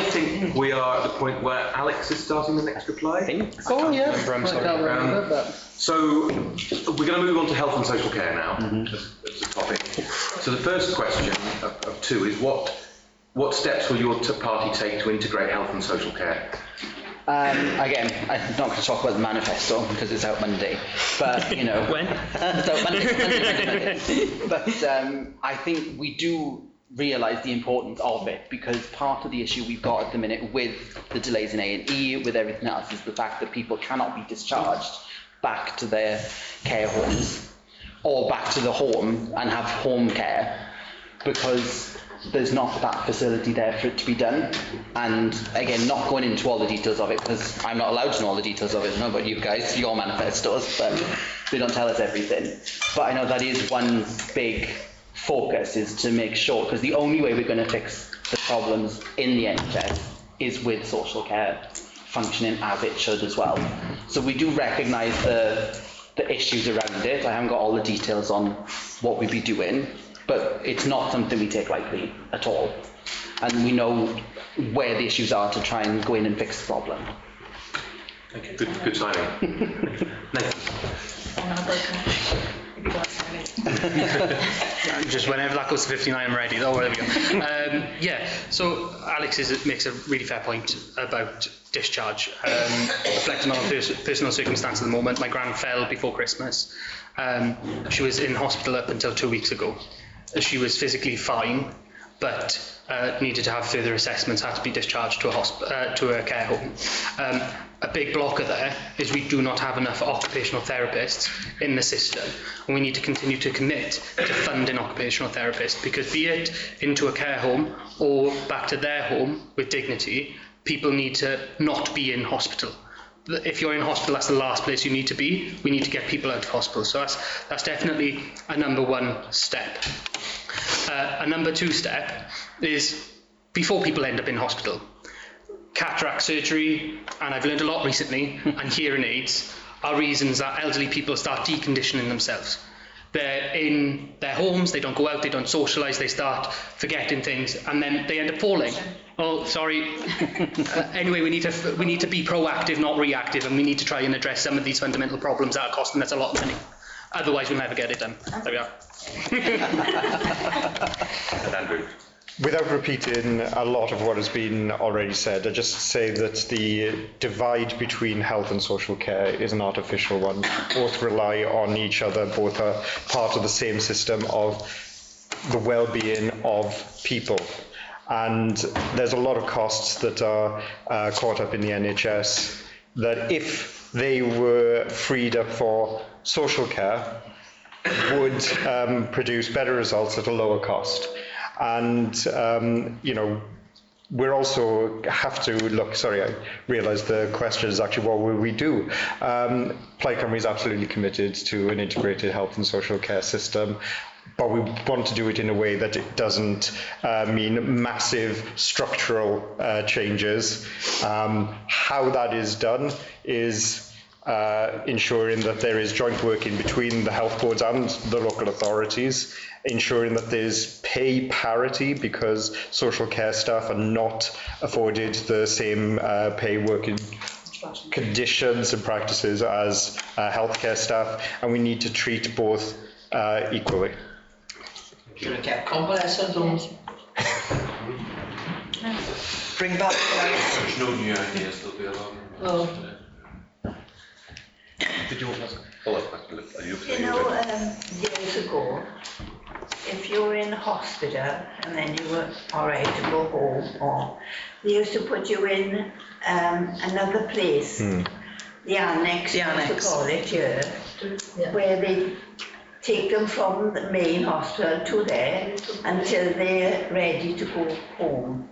I think we are at the point where Alex is starting the next reply. I think so, yeah. I'm sorry. So we're going to move on to health and social care now as a topic. So the first question of two is what steps will your party take to integrate health and social care? Again, I'm not going to talk about the manifesto because it's out Monday, but you know. When? It's out Monday. But I think we do realise the importance of it, because part of the issue we've got at the minute with the delays in A&E, with everything else, is the fact that people cannot be discharged back to their care homes or back to the home and have home care because there's not that facility there for it to be done. And again, not going into all the details of it because I'm not allowed to know all the details of it. I don't know about you guys, your manifestos, but they don't tell us everything. But I know that is one big focus, is to make sure, because the only way we're going to fix the problems in the NHS is with social care functioning as it should as well. So we do recognise the issues around it. I haven't got all the details on what we'd be doing, but it's not something we take lightly at all. And we know where the issues are to try and go in and fix the problem. Okay, good timing. Just whenever that goes to 59, I'm ready. Oh, there we go. Yeah, so Alex makes a really fair point about discharge. Reflecting on personal circumstance at the moment, my gran fell before Christmas. She was in hospital up until 2 weeks ago. She was physically fine, but needed to have further assessments, had to be discharged to a care home. A big blocker there is we do not have enough occupational therapists in the system, and we need to continue to commit to funding occupational therapists, because be it into a care home or back to their home with dignity, people need to not be in hospital. If you're in hospital, that's the last place you need to be. We need to get people out of hospital. So that's definitely a number one step. A number two step is, before people end up in hospital, cataract surgery, and I've learned a lot recently, and hearing aids are reasons that elderly people start deconditioning themselves. They're in their homes, they don't go out, they don't socialise, they start forgetting things, and then they end up falling. Oh, sorry. Anyway, we need to be proactive, not reactive, and we need to try and address some of these fundamental problems that are costing us a lot of money. Otherwise, we'll never get it done. There we are. And Andrew. Without repeating a lot of what has been already said, I just say that the divide between health and social care is an artificial one. Both rely on each other, both are part of the same system of the well-being of people. And there's a lot of costs that are caught up in the NHS that, if they were freed up for social care, would produce better results at a lower cost. And, you know, we're also have to look, sorry, I realised the question is actually what will we do? Plaid Cymru is absolutely committed to an integrated health and social care system, but we want to do it in a way that it doesn't mean massive structural changes. How that is done is ensuring that there is joint working between the health boards and the local authorities, ensuring that there's pay parity, because social care staff are not afforded the same pay working conditions and practices as healthcare staff, and we need to treat both equally. Bring back No new ideas, there'll be a lot. well, Did you want to ask? You know, years ago, if you were in hospital and then you were alright to go home, or they used to put you in another place, the annex, to call it here, where they take them from the main hospital to there until they're ready to go home.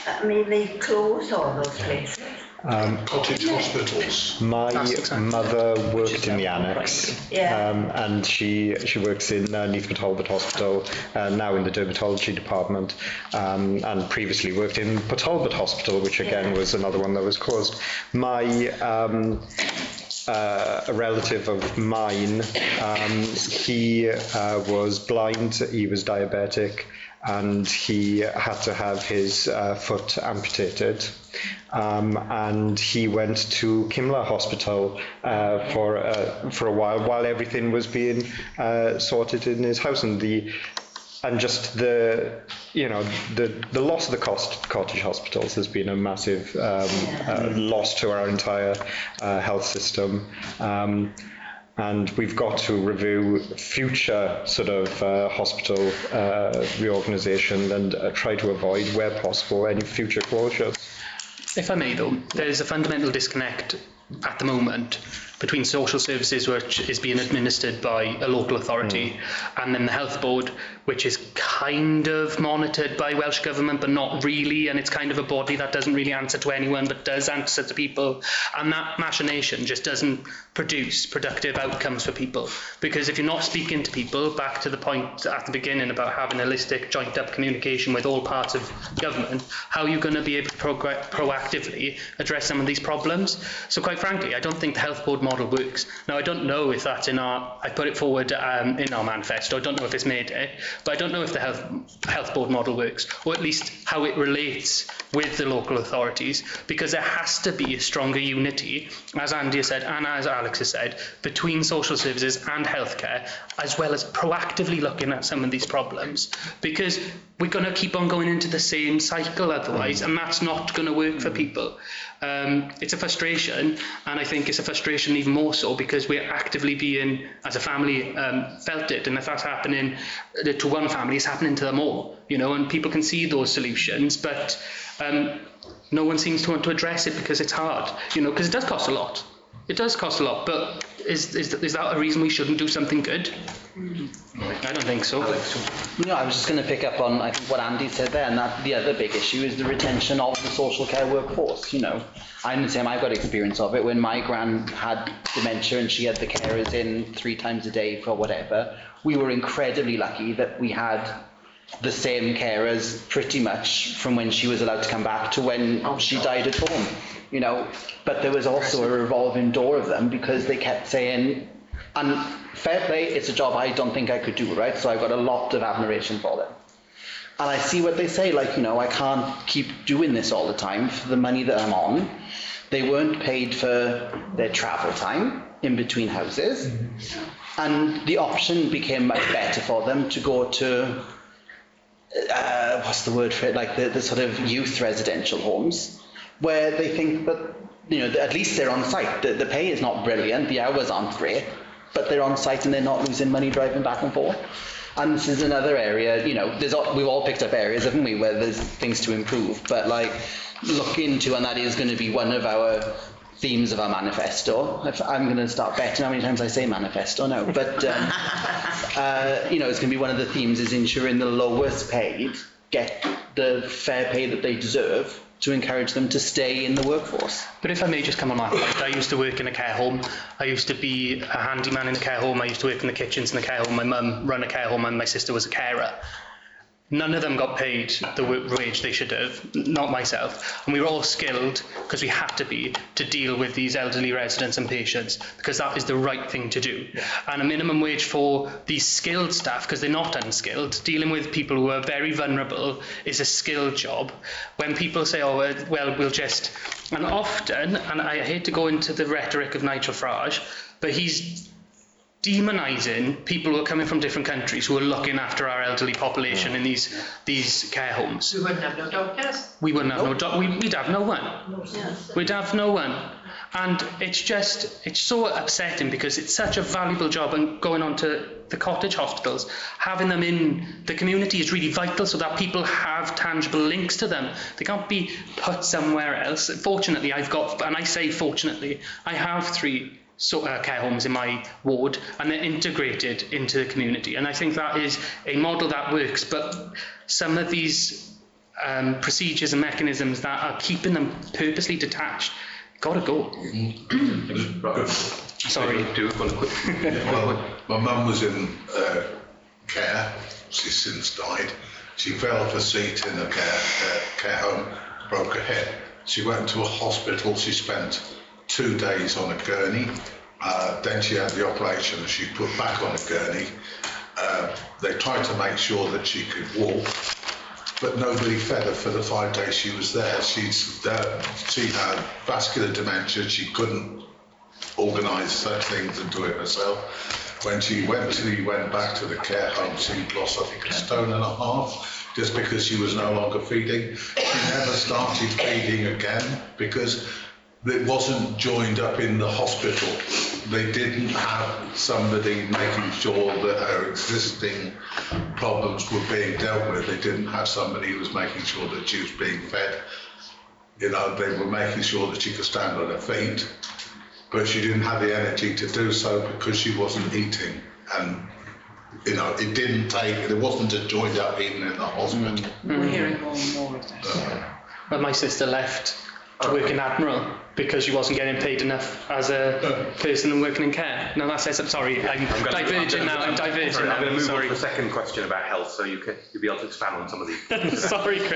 I mean, they close all those places. Cottage hospitals. My mother worked in the annex, and she works in Neath Talbot Hospital, now in the dermatology department, and previously worked in Talbot Hospital, which again was another one that was closed. A relative of mine, he was blind, he was diabetic, and he had to have his foot amputated. And he went to Kimla Hospital for a while everything was being sorted in his house, and the loss of the cottage hospitals has been a massive loss to our entire health system. And we've got to review future sort of hospital reorganisation and try to avoid, where possible, any future closures. If I may though, there's a fundamental disconnect at the moment between social services, which is being administered by a local authority, and then the health board, which is kind of monitored by Welsh Government, but not really, and it's kind of a body that doesn't really answer to anyone, but does answer to people, and that machination just doesn't produce productive outcomes for people, because if you're not speaking to people, back to the point at the beginning about having holistic, joined-up communication with all parts of government, how are you going to be able to proactively address some of these problems? So quite frankly, I don't think the health board model works. Now, I don't know if that's I put it forward in our manifesto. I don't know if it's made it, but I don't know if the health board model works, or at least how it relates with the local authorities, because there has to be a stronger unity, as Andy has said, and as Alex has said, between social services and healthcare, as well as proactively looking at some of these problems, because we're going to keep on going into the same cycle otherwise, and that's not going to work for people. It's a frustration, and I think it's a frustration even more so because we're actively being, as a family, felt it, and if that's happening to one family, it's happening to them all, and people can see those solutions, but no one seems to want to address it because it's hard, because it does cost a lot. It does cost a lot, but is that a reason we shouldn't do something good? I don't think so. No, I was just going to pick up on, I think, what Andy said there, and that the other big issue is the retention of the social care workforce. I'm the same, I've got experience of it. When my gran had dementia and she had the carers in 3 times a day for whatever, we were incredibly lucky that we had the same carers pretty much from when she was allowed to come back to when she died at home. But there was also a revolving door of them, because they kept saying, and fair play, it's a job I don't think I could do, right? So I've got a lot of admiration for them. And I see what they say, I can't keep doing this all the time for the money that I'm on. They weren't paid for their travel time in between houses. And the option became much better for them to go to, what's the word for it, the sort of youth residential homes, where they think that, at least they're on site. The pay is not brilliant, the hours aren't great, but they're on site and they're not losing money driving back and forth. And this is another area, we've all picked up areas, haven't we, where there's things to improve, but look into, and that is going to be one of our themes of our manifesto. I'm going to start betting how many times I say manifesto now, but it's going to be one of the themes, is ensuring the lowest paid get the fair pay that they deserve, to encourage them to stay in the workforce. But if I may just come on that point, I used to work in a care home. I used to be a handyman in a care home. I used to work in the kitchens in the care home. My mum ran a care home and my sister was a carer. None of them got paid the wage they should have, not myself. And we were all skilled, because we had to be, to deal with these elderly residents and patients, because that is the right thing to do. Yeah. And a minimum wage for these skilled staff, because they're not unskilled, dealing with people who are very vulnerable is a skilled job. When people say, oh, well, we'll just... And often, and I hate to go into the rhetoric of Nigel Farage, but he's demonising people who are coming from different countries who are looking after our elderly population in these care homes. We wouldn't have no doctors. We wouldn't have no doctors. We'd have no one. We'd have no one. And it's so upsetting, because it's such a valuable job, and going on to the cottage hospitals, having them in the community is really vital, so that people have tangible links to them. They can't be put somewhere else. Fortunately, I've got, and I say fortunately, I have 3 care homes in my ward, and they're integrated into the community, and I think that is a model that works. But some of these procedures and mechanisms that are keeping them purposely detached gotta go. Sorry. Well, my mum was in care. She's since died. She fell off a seat in a care home, broke her head. She went to a hospital. She spent 2 days on a gurney, then she had the operation and she put back on a gurney, They tried to make sure that she could walk, but nobody fed her for the 5 days she was there. She had vascular dementia. She couldn't organise such things and do it herself. When she went back to the care home, she lost, I think, 1.5 stone just because she was no longer feeding. She never started feeding again because it wasn't joined up in the hospital. They didn't have somebody making sure that her existing problems were being dealt with. They didn't have somebody who was making sure that she was being fed. You know, they were making sure that she could stand on her feet, but she didn't have the energy to do so because she wasn't eating. And, you know, it wasn't a joined up eating in the hospital. We're hearing more and more of this. But my sister left to work in Admiral because she wasn't getting paid enough as a person working in care. No, that's it. Sorry, I'm diverging now. I'm I'm going to move on Sorry. to the second question about health, so you'll be able to expand on some of these. Sorry, Chris.